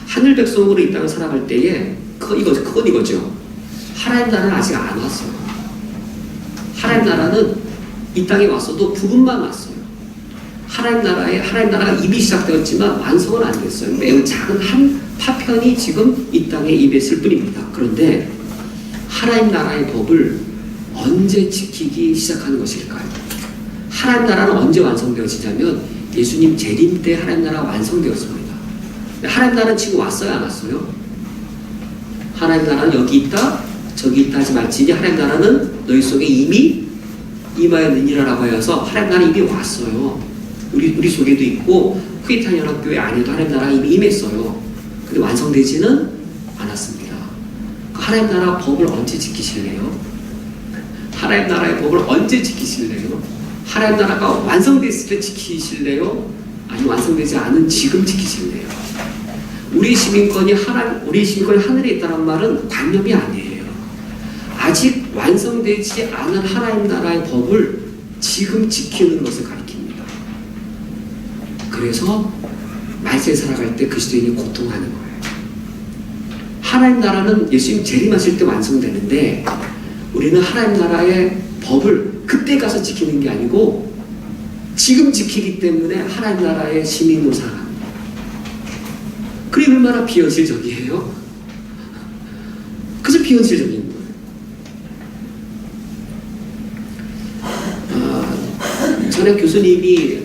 하늘 백성으로 이 땅을 살아갈 때에 그건 이거죠. 하나님 나라는 아직 안 왔어요. 하나님 나라는 이 땅에 왔어도 부분만 왔어요. 하나님 나라가 이미 시작되었지만 완성은 안 됐어요. 매우 작은 한 파편이 지금 이 땅에 임했을 뿐입니다. 그런데 하나님 나라의 법을 언제 지키기 시작하는 것일까요? 하나님 나라는 언제 완성되어지냐면 예수님 재림 때 하나님 나라가 완성되었습니다. 하나님 나라는 지금 왔어요, 안 왔어요? 하나님 나라는 여기 있다, 저기 있다 하지 말지니 하나님 나라는 너희 속에 이미 임하였느니라라고 하여서 하나님 나라는 이미 왔어요. 우리 속에도 있고 크리스찬 연합교회 안에도 하나님 나라가 이미 임했어요. 근데 완성되지는 않았습니다. 하나님 나라 법을 언제 지키실래요? 하나님 나라의 법을 언제 지키실래요? 하나님 나라가 완성됐을 때 지키실래요? 아니면 완성되지 않은 지금 지키실래요? 우리 시민권이 하늘에 있다는 말은 관념이 아니에요. 아직 완성되지 않은 하나님 나라의 법을 지금 지키는 것을 가리킵니다. 그래서 말세에 살아갈 때 그리스도인이 고통하는 거예요. 하나님 나라는 예수님 재림하실 때 완성되는데 우리는 하나님 나라의 법을 그때 가서 지키는 게 아니고 지금 지키기 때문에 하나님 나라의 시민으로 살아갑니다. 그게 얼마나 비현실적이에요? 그저 비현실적인 거예요. 전에 교수님이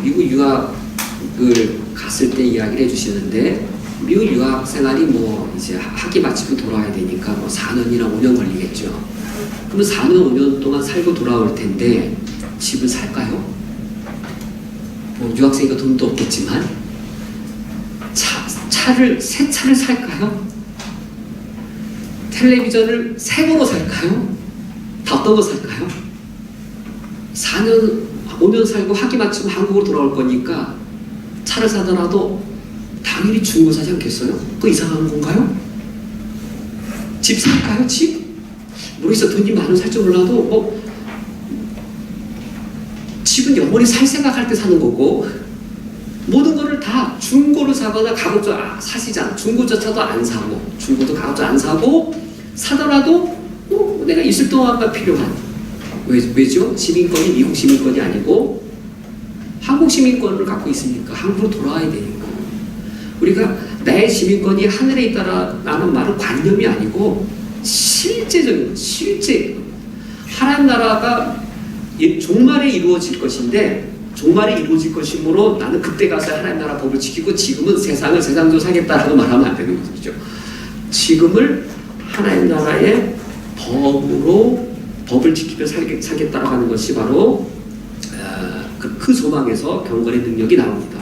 미국 유학을 갔을 때 이야기를 해주시는데 미국 유학 생활이 이제 학기 마치고 돌아와야 되니까 4년이나 5년 걸리겠죠. 그러면 4년, 5년 동안 살고 돌아올 텐데 집을 살까요? 유학생이니까 돈도 없겠지만 새 차를 살까요? 텔레비전을 새 거로 살까요? 다 어떤 거 살까요? 4년, 5년 살고 학기 마치고 한국으로 돌아올 거니까 차를 사더라도 당연히 중고 사지 않겠어요? 그거 이상한 건가요? 집 살까요? 집? 모르겠어. 돈이 많으면 살지 몰라도 집은 영원히 살 생각할 때 사는 거고 모든 거를 다 중고로 사거나 가급적 사시잖아. 중고조차도 안 사고 중고도 가급적 안 사고 사더라도 내가 있을 동안만 필요한 왜죠? 시민권이 미국 시민권이 아니고 한국 시민권을 갖고 있으니까 한국으로 돌아와야 되니까 우리가 내 시민권이 하늘에 있다라는 말은 관념이 아니고 실제적인 실제 하나님 나라가 종말에 이루어질 것인데 종말에 이루어질 것이므로 나는 그때 가서 하나님 나라 법을 지키고 지금은 세상을 세상대로 살겠다라고 말하면 안 되는 거죠. 지금을 하나님 나라의 법을 지키며 살겠다라고 하는 것이 바로 그 소망에서 경건의 능력이 나옵니다.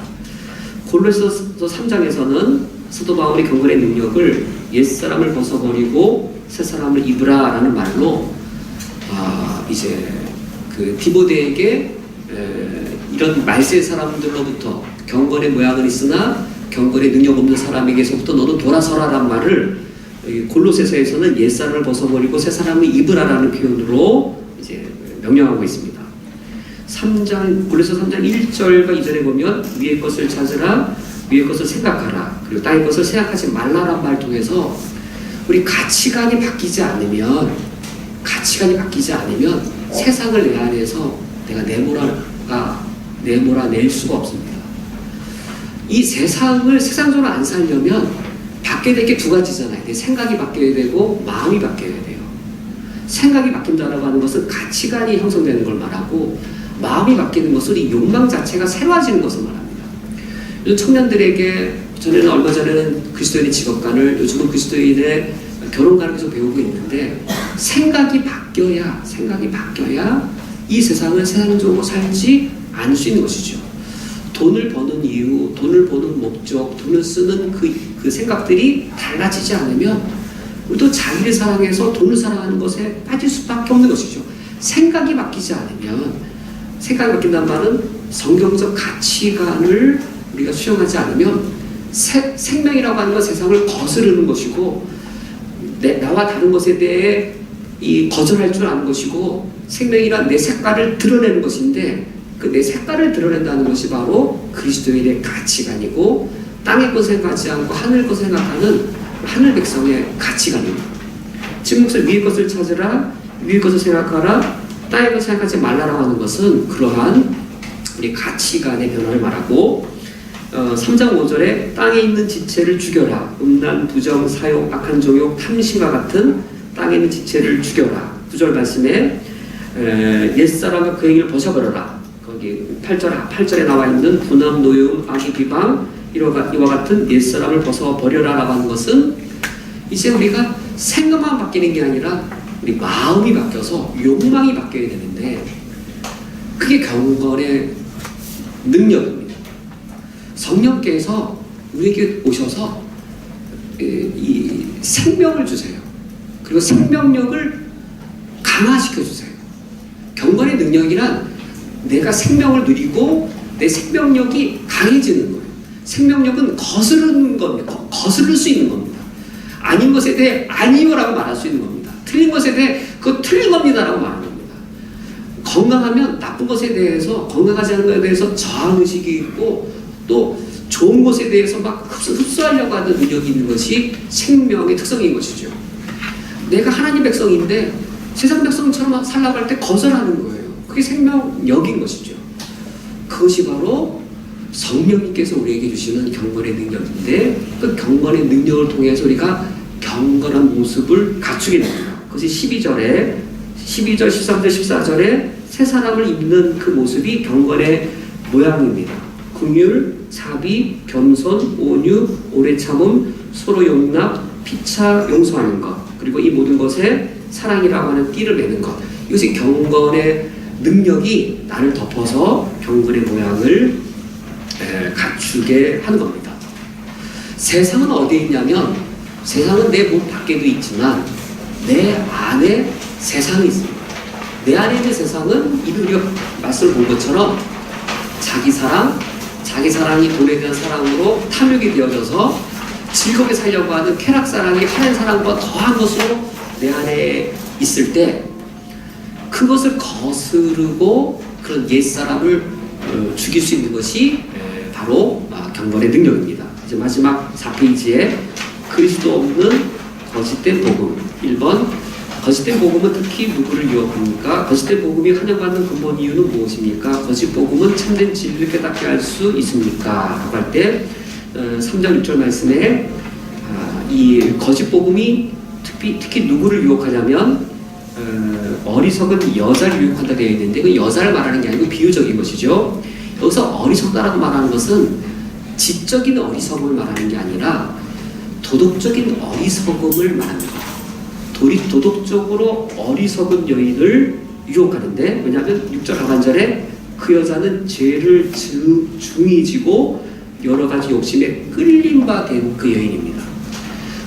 골로새서 3장에서는 사도 바울이 경건의 능력을 옛사람을 벗어버리고 새사람을 입으라라는 말로 이제 그 디모데에게 이런 말세 사람들로부터 경건의 모양은 있으나 경건의 능력 없는 사람에게서부터 너는 돌아서라라는 말을 골로새서에서는 옛사람을 벗어버리고 새사람을 입으라라는 표현으로 이제 명령하고 있습니다. 골로새 3장 1절과 2절에 보면 위의 것을 찾으라, 위의 것을 생각하라, 그리고 땅의 것을 생각하지 말라라는 말을 통해서 우리 가치관이 바뀌지 않으면 세상을 내 안에서 내가 내몰아낼 수가 없습니다. 이 세상을 세상적으로 안 살려면 바뀌어야 될 게 두 가지잖아요. 내 생각이 바뀌어야 되고 마음이 바뀌어야 돼요. 생각이 바뀐다라고 하는 것은 가치관이 형성되는 걸 말하고, 마음이 바뀌는 것은 이 욕망 자체가 새로워지는 것을 말합니다. 요즘 청년들에게, 전에는 얼마 전에는 그리스도인의 직업관을, 요즘은 그리스도인의 결혼관을 계속 배우고 있는데, 생각이 바뀌어야 이 세상을 세상적으로 살지 않을 수 있는 것이죠. 돈을 버는 이유, 돈을 버는 목적, 돈을 쓰는 그 생각들이 달라지지 않으면 우리도 자기를 사랑해서 돈을 사랑하는 것에 빠질 수밖에 없는 것이죠. 생각이 바뀌지 않으면, 생각이 바뀐다는 말은 성경적 가치관을 우리가 수용하지 않으면 생명이라고 하는 건 세상을 거스르는 것이고, 나와 다른 것에 대해 거절할 줄 아는 것이고, 생명이란 내 색깔을 드러내는 것인데, 그 내 색깔을 드러낸다는 것이 바로 그리스도인의 가치관이고, 땅의 것을 생각하지 않고 하늘 것을 생각하는 하늘 백성의 가치관입니다. 지금 위의 것을 찾으라, 위의 것을 생각하라, 땅의 것을 생각하지 말라라고 하는 것은 그러한 우리 가치관의 변화를 말하고, 3장 5절에 땅에 있는 지체를 죽여라. 음란, 부정, 사욕, 악한 종욕, 탐심과 같은 땅에 있는 지체를 죽여라. 9절 말씀에 옛사람과 그 행위를 벗어버려라. 거기 8절에 나와 있는 분함, 노여움, 악의 비방, 이와 같은 옛사람을 벗어버려라 라고 하는 것은, 이제 우리가 생각만 바뀌는 게 아니라 우리 마음이 바뀌어서 욕망이 바뀌어야 되는데, 그게 경건의 능력입니다. 성령께서 우리에게 오셔서 이 생명을 주세요. 그리고 생명력을 강화시켜 주세요. 경건의 능력이란 내가 생명을 누리고 내 생명력이 강해지는 거예요. 생명력은 거스르는 겁니다. 거스를 수 있는 겁니다. 아닌 것에 대해 아니요라고 말할 수 있는 겁니다. 틀린 것에 대해 그거 틀린 겁니다라고 말하는 겁니다. 건강하면 나쁜 것에 대해서, 건강하지 않은 것에 대해서 저항의식이 있고, 또 좋은 것에 대해서 막 흡수하려고 하는 능력이 있는 것이 생명의 특성인 것이죠. 내가 하나님 백성인데 세상 백성처럼 살라고 할 때 거절하는 거예요. 그게 생명력인 것이죠. 그것이 바로 성령님께서 우리에게 주시는 경건의 능력인데, 그 경건의 능력을 통해서 우리가 경건한 모습을 갖추게 됩니다. 그것이 12절, 13절, 14절에 새 사람을 입는 그 모습이 경건의 모양입니다. 긍휼, 자비, 겸손, 온유, 오래 참음, 서로 용납, 피차 용서하는 것, 그리고 이 모든 것에 사랑이라고 하는 띠를 매는 것. 이것이 경건의 능력이 나를 덮어서 경건의 모양을 갖추게 하는 겁니다. 세상은 어디에 있냐면, 세상은 내 몸 밖에도 있지만 내 안에 세상이 있습니다. 내 안에 있는 세상은 이미 우리가 말씀을 본 것처럼 자기 사랑이 돈에 대한 사랑으로 탐욕이 되어져서 즐겁게 살려고 하는 쾌락 사랑이 하나님 사랑보다 더한 것으로 내 안에 있을 때, 그것을 거스르고 그런 옛사람을 죽일 수 있는 것이 바로 경건의 능력입니다. 이제 마지막 4페이지에 그리스도 없는 거짓된 복음. 1번, 거짓된 복음은 특히 누구를 유혹합니까? 거짓된 복음이 환영받는 근본 이유는 무엇입니까? 거짓 복음은 참된 진리를 깨닫게 할 수 있습니까? 라고 할 때 3장 6절 말씀에 이 거짓 복음이 특히 누구를 유혹하냐면 어리석은 여자를 유혹한다 되어 있는데, 그 여자를 말하는 게 아니고 비유적인 것이죠. 여기서 어리석다라고 말하는 것은 지적인 어리석음을 말하는 게 아니라 도덕적인 어리석음을 말합니다. 도덕적으로 어리석은 여인을 유혹하는데, 왜냐하면 6절 하반절에 그 여자는 죄를 중히 지고 여러 가지 욕심에 끌린 바 된 그 여인입니다.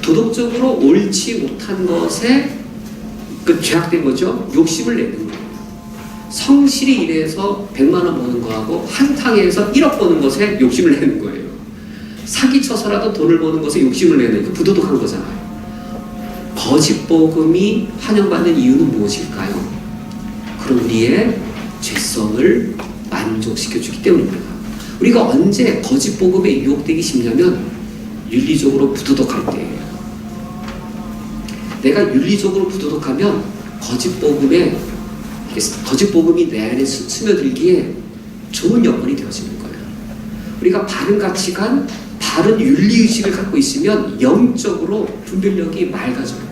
도덕적으로 옳지 못한 것에 죄악된 거죠. 욕심을 내는 거예요. 성실히 일해서 100만 원 버는 거하고 한탕에서 1억 버는 것에 욕심을 내는 거예요. 사기쳐서라도 돈을 버는 것에 욕심을 내는, 그 부도덕한 거잖아요. 거짓 복음이 환영받는 이유는 무엇일까요? 그런 우리의 죄성을 만족시켜주기 때문입니다. 우리가 언제 거짓 복음에 유혹되기 쉽냐면 윤리적으로 부도덕할 때예요. 내가 윤리적으로 부도덕하면 거짓 복음이 내 안에 스며들기에 좋은 여건이 되어지는 거예요. 우리가 바른 가치관, 바른 윤리의식을 갖고 있으면 영적으로 분별력이 맑아져요.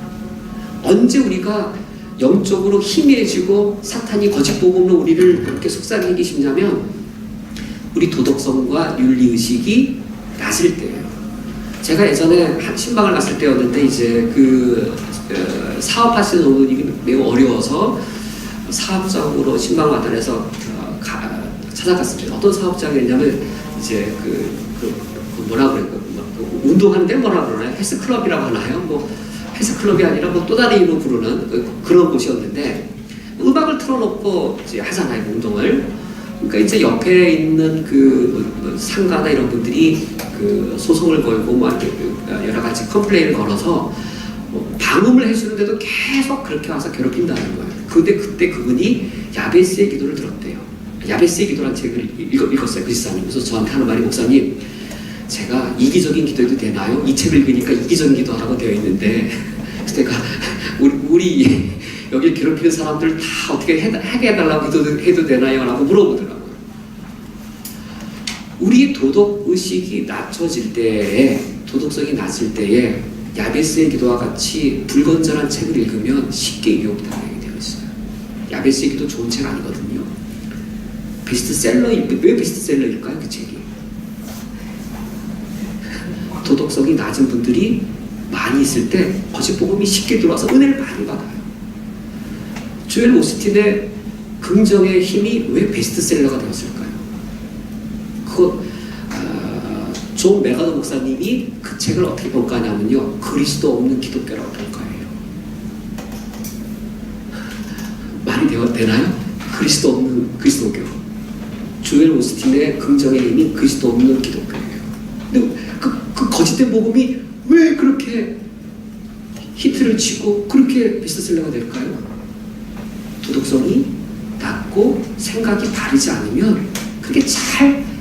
언제 우리가 영적으로 희미해지고 사탄이 거짓 복음으로 우리를 그렇게 속삭이기 쉽냐면 우리 도덕성과 윤리의식이 낮을 때예요. 제가 예전에 신방을 갔을 때였는데 이제 사업하시는 어머님이 매우 어려워서 사업장으로 신방을 마련해서 찾아갔습니다. 어떤 사업장이었냐면 이제 뭐라 그래요? 운동하는데 뭐라 그러나요? 헬스클럽이라고 하나요? 뭐 헬스클럽이 아니라 뭐 또 다른 이름으로 부르는 그런 곳이었는데 음악을 틀어놓고 이제 하잖아요, 운동을. 그러니까 이제 옆에 있는 상가나 이런 분들이 소송을 걸고 뭐 여러 가지 컴플레인을 걸어서 방음을 해주는데도 계속 그렇게 와서 괴롭힌다는 거예요. 근데 그때 그분이 야베스의 기도를 들었대요. 야베스의 기도라는 책을 읽었어요, 그리스도님. 그래서 저한테 하는 말이, 목사님, 제가 이기적인 기도해도 되나요? 이 책을 읽으니까 이기적인 기도하라고 되어 있는데, 그래서 내가 우리 여기 괴롭히는 사람들 다 어떻게 하게 해달라고 해도 되나요? 라고 물어보더라고요. 우리 도덕의식이 낮춰질 때에, 도덕성이 낮을 때에 야베스의 기도와 같이 불건전한 책을 읽으면 쉽게 유혹당하게 되어 있어요. 야베스의 기도 좋은 책 아니거든요. 왜 베스트셀러일까요? 그 책이. 도덕성이 낮은 분들이 많이 있을 때 거짓 복음이 쉽게 들어와서 은혜를 많이 받아요. 조엘 오스틴의 긍정의 힘이 왜 베스트셀러가 되었을까요? 존 메가더 목사님이 그 책을 어떻게 평가하냐면요, 그리스도 없는 기독교라고 평가해요. 말이 되나요? 그리스도 없는 그리스도교. 조엘 오스틴의 긍정의 힘이 그리스도 없는 기독교예요. 근데 그 거짓된 복음이 왜 그렇게 히트를 치고 그렇게 베스트셀러가 될까요? 도덕성이 낮고 생각이 바르지 않으면 그게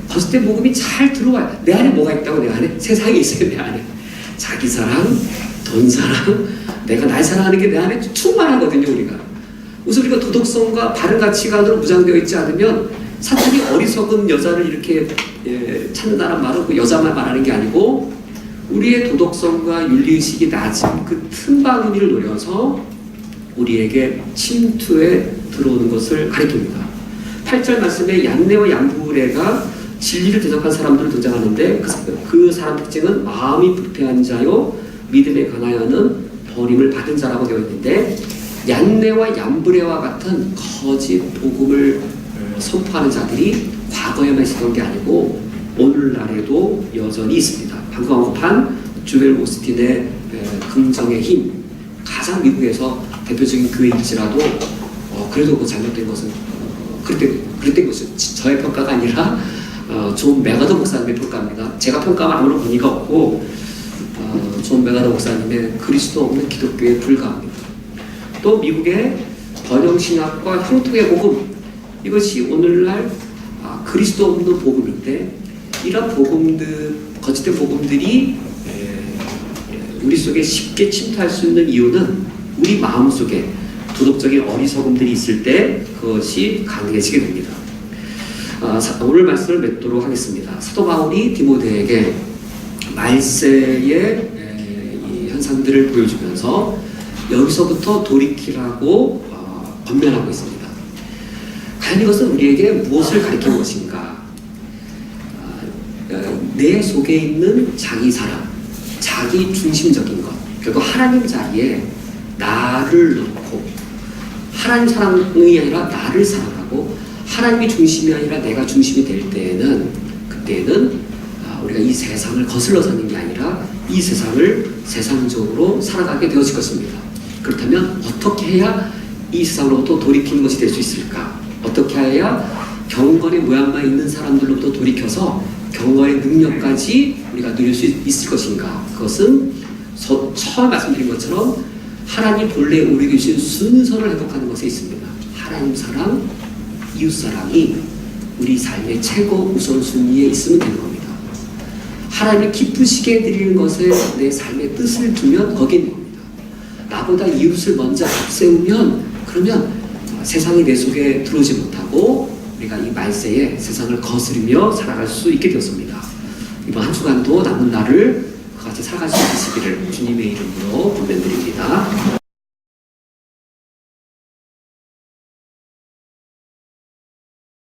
거짓된 복음이 잘 들어와요. 내 안에 뭐가 있다고? 내 안에 세상이 있어요. 내 안에 자기 사랑, 돈 사랑, 내가 날 사랑하는 게 내 안에 충만하거든요. 우선 우리가 도덕성과 바른 가치관으로 무장되어 있지 않으면 사탄이 어리석은 여자를 이렇게 찾는다는 말은 그 여자만 말하는 게 아니고 우리의 도덕성과 윤리의식이 낮은 그 틈바구니를 노려서 우리에게 침투에 들어오는 것을 가리킵니다. 8절 말씀에 얀네와 얀부레가 진리를 대적한 사람들을 등장하는데 그 사람 특징은 마음이 불패한 자요 믿음에 강하여는 버림을 받은 자라고 되어 있는데, 얀네와 얀부레와 같은 거짓 복음을 선포하는 자들이 과거에만 있었던 게 아니고 오늘날에도 여전히 있습니다. 방금 언급한 조엘 오스틴의 긍정의 힘, 가장 미국에서 대표적인 교회일지라도 그래도 그 잘못된 것은 그랬던 것은 저의 평가가 아니라 존 메가더 목사님의 평가입니다. 제가 평가하면 아무런 권위가 없고 존 메가더 목사님의 그리스도 없는 기독교에 불과합니다. 또 미국의 번영신학과 형통의 복음, 이것이 오늘날 그리스도 없는 복음인데, 이런 복음들, 거짓된 복음들이 우리 속에 쉽게 침투할 수 있는 이유는 우리 마음속에 도덕적인 어리석음들이 있을 때 그것이 가능해지게 됩니다. 오늘 말씀을 맺도록 하겠습니다. 사도 바울이 디모데에게 말세의 이 현상들을 보여주면서 여기서부터 돌이키라고 권면하고 있습니다. 과연 이것은 우리에게 무엇을 가리키는 것인가? 내 속에 있는 자기 사랑, 자기 중심적인 것, 결국 하나님 자리에 나를 놓고 하나님 사랑이 아니라 나를 사랑하고 하나님이 중심이 아니라 내가 중심이 될 때에는, 그때는 우리가 이 세상을 거슬러 사는 게 아니라 이 세상을 세상적으로 살아가게 되어질 것입니다. 그렇다면 어떻게 해야 이 세상으로부터 돌이키는 것이 될 수 있을까? 어떻게 해야 경건의 모양만 있는 사람들로부터 돌이켜서 경건의 능력까지 우리가 누릴 수 있을 것인가? 그것은 처음 말씀드린 것처럼 하나님 본래 우리에게 주신 순서를 회복하는 것에 있습니다. 하나님 사랑, 이웃 사랑이 우리 삶의 최고 우선순위에 있으면 되는 겁니다. 하나님을 기쁘시게 해드리는 것에 내 삶의 뜻을 두면 거기에 있는 겁니다. 나보다 이웃을 먼저 앞세우면, 그러면 세상이 내 속에 들어오지 못하고 우리가 이 말세에 세상을 거스르며 살아갈 수 있게 되었습니다. 이번 한 주간도 남은 날을 그같이 살아갈 수 있으시기를 주님의 이름으로 권면드립니다.